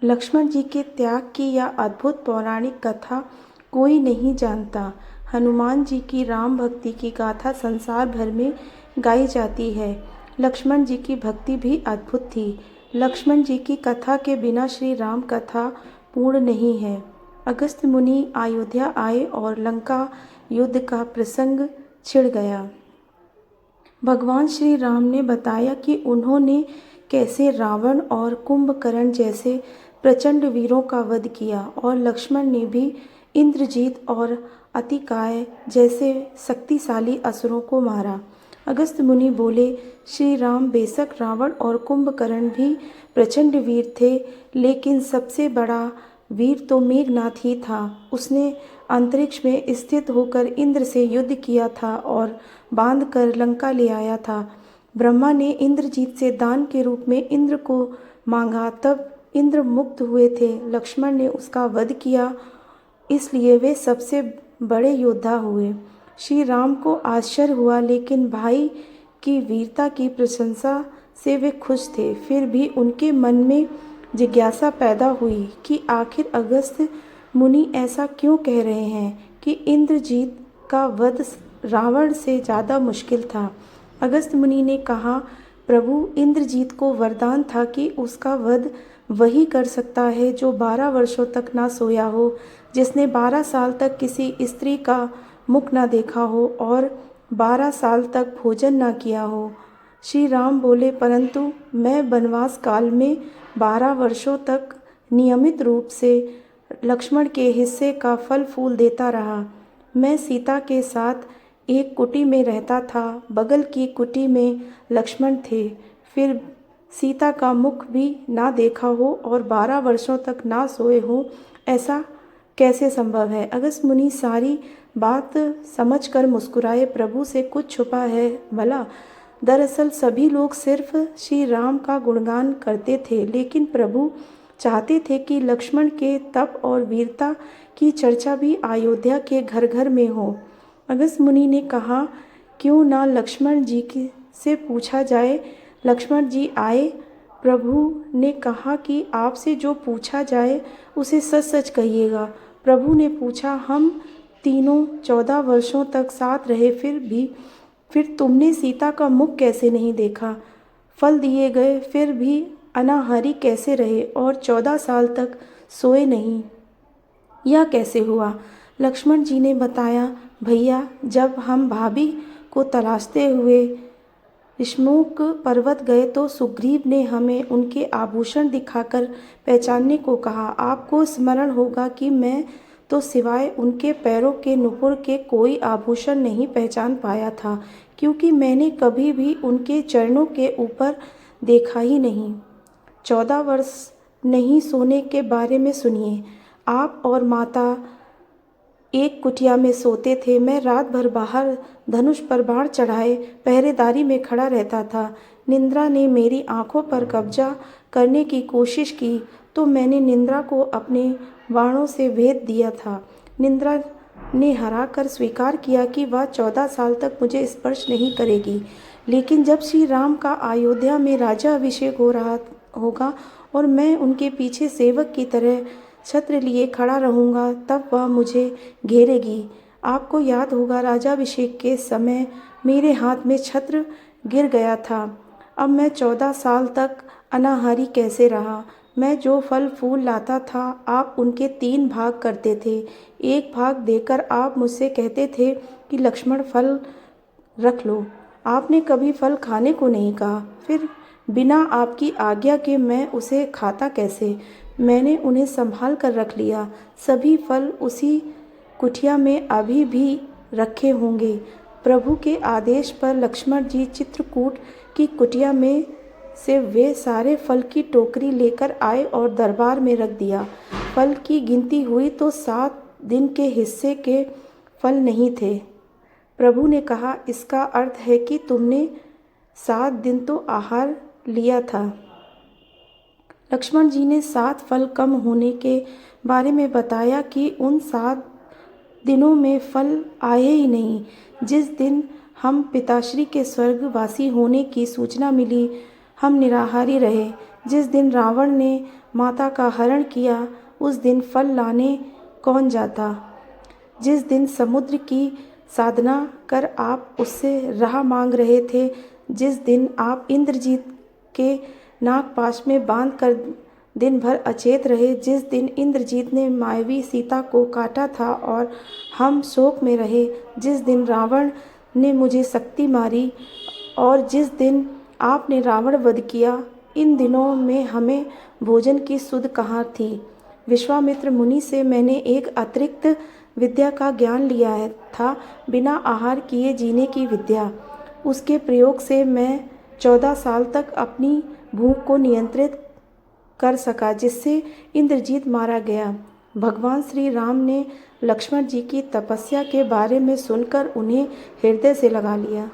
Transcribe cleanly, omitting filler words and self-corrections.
लक्ष्मण जी के त्याग की यह अद्भुत पौराणिक कथा कोई नहीं जानता। हनुमान जी की राम भक्ति की गाथा संसार भर में गाई जाती है। लक्ष्मण जी की भक्ति भी अद्भुत थी। लक्ष्मण जी की कथा के बिना श्री राम कथा पूर्ण नहीं है। अगस्त मुनि अयोध्या आए और लंका युद्ध का प्रसंग छिड़ गया। भगवान श्री राम ने बताया कि उन्होंने कैसे रावण और कुंभकर्ण जैसे प्रचंड वीरों का वध किया और लक्ष्मण ने भी इंद्रजीत और अतिकाय जैसे शक्तिशाली असुरों को मारा। अगस्त मुनि बोले, श्री राम बेशक रावण और कुंभकर्ण भी प्रचंड वीर थे, लेकिन सबसे बड़ा वीर तो मेघनाथ ही था। उसने अंतरिक्ष में स्थित होकर इंद्र से युद्ध किया था और बांध कर लंका ले आया था। ब्रह्मा ने इंद्रजीत से दान के रूप में इंद्र को मांगा, तब इंद्र मुक्त हुए थे। लक्ष्मण ने उसका वध किया, इसलिए वे सबसे बड़े योद्धा हुए। श्री राम को आश्चर्य हुआ, लेकिन भाई की वीरता की प्रशंसा से वे खुश थे। फिर भी उनके मन में जिज्ञासा पैदा हुई कि आखिर अगस्त्य मुनि ऐसा क्यों कह रहे हैं कि इंद्रजीत का वध रावण से ज़्यादा मुश्किल था। अगस्त मुनि ने कहा, प्रभु, इंद्रजीत को वरदान था कि उसका वध वही कर सकता है जो 12 वर्षों तक ना सोया हो, जिसने 12 साल तक किसी स्त्री का मुख ना देखा हो और 12 साल तक भोजन ना किया हो। श्री राम बोले, परंतु मैं वनवास काल में 12 वर्षों तक नियमित रूप से लक्ष्मण के हिस्से का फल फूल देता रहा। मैं सीता के साथ एक कुटी में रहता था, बगल की कुटी में लक्ष्मण थे। फिर सीता का मुख भी ना देखा हो और 12 वर्षों तक ना सोए हो, ऐसा कैसे संभव है? अगस्त मुनि सारी बात समझकर मुस्कुराए, प्रभु से कुछ छुपा है भला? दरअसल सभी लोग सिर्फ श्री राम का गुणगान करते थे, लेकिन प्रभु चाहते थे कि लक्ष्मण के तप और वीरता की चर्चा भी अयोध्या के घर घर में हो। अगस्त मुनि ने कहा, क्यों ना लक्ष्मण जी से पूछा जाए। लक्ष्मण जी आए। प्रभु ने कहा कि आपसे जो पूछा जाए उसे सच सच कहिएगा। प्रभु ने पूछा, हम तीनों 14 वर्षों तक साथ रहे, फिर तुमने सीता का मुख कैसे नहीं देखा? फल दिए गए फिर भी अनाहारी कैसे रहे और 14 साल तक सोए नहीं? यह कैसे हुआ? लक्ष्मण जी ने बताया, भैया, जब हम भाभी को तलाशते हुए ऋष्यमुख पर्वत गए तो सुग्रीव ने हमें उनके आभूषण दिखाकर पहचानने को कहा। आपको स्मरण होगा कि मैं तो सिवाय उनके पैरों के नुपुर के कोई आभूषण नहीं पहचान पाया था, क्योंकि मैंने कभी भी उनके चरणों के ऊपर देखा ही नहीं। 14 वर्ष नहीं सोने के बारे में सुनिए। आप और माता एक कुटिया में सोते थे। मैं रात भर बाहर धनुष पर बाण चढ़ाए पहरेदारी में खड़ा रहता था। निद्रा ने मेरी आंखों पर कब्जा करने की कोशिश की तो मैंने निद्रा को अपने बाणों से भेद दिया था। निद्रा ने हरा कर स्वीकार किया कि वह 14 साल तक मुझे स्पर्श नहीं करेगी, लेकिन जब श्री राम का अयोध्या में राजा अभिषेक हो रहा होगा और मैं उनके पीछे सेवक की तरह छत्र लिए खड़ा रहूँगा, तब वह मुझे घेरेगी। आपको याद होगा, राजाभिषेक के समय मेरे हाथ में छत्र गिर गया था। अब मैं 14 साल तक अनाहारी कैसे रहा? मैं जो फल फूल लाता था, आप उनके 3 भाग करते थे। एक भाग देकर आप मुझसे कहते थे कि लक्ष्मण, फल रख लो। आपने कभी फल खाने को नहीं कहा। फिर बिना आपकी आज्ञा के मैं उसे खाता कैसे? मैंने उन्हें संभाल कर रख लिया। सभी फल उसी कुटिया में अभी भी रखे होंगे। प्रभु के आदेश पर लक्ष्मण जी चित्रकूट की कुटिया में से वे सारे फल की टोकरी लेकर आए और दरबार में रख दिया। फल की गिनती हुई तो 7 दिन के हिस्से के फल नहीं थे। प्रभु ने कहा, इसका अर्थ है कि तुमने 7 दिन तो आहार लिया था। लक्ष्मण जी ने 7 फल कम होने के बारे में बताया कि उन 7 दिनों में फल आए ही नहीं। जिस दिन हम पिताश्री के स्वर्गवासी होने की सूचना मिली, हम निराहारी रहे। जिस दिन रावण ने माता का हरण किया, उस दिन फल लाने कौन जाता। जिस दिन समुद्र की साधना कर आप उससे राह मांग रहे थे, जिस दिन आप इंद्रजीत के नागपाश में बांध कर दिन भर अचेत रहे, जिस दिन इंद्रजीत ने मायावी सीता को काटा था और हम शोक में रहे, जिस दिन रावण ने मुझे शक्ति मारी और जिस दिन आपने रावण वध किया, इन दिनों में हमें भोजन की सुध कहाँ थी। विश्वामित्र मुनि से मैंने एक अतिरिक्त विद्या का ज्ञान लिया था, बिना आहार किए जीने की विद्या। उसके प्रयोग से मैं 14 साल तक अपनी भूख को नियंत्रित कर सका, जिससे इंद्रजीत मारा गया। भगवान श्री राम ने लक्ष्मण जी की तपस्या के बारे में सुनकर उन्हें हृदय से लगा लिया।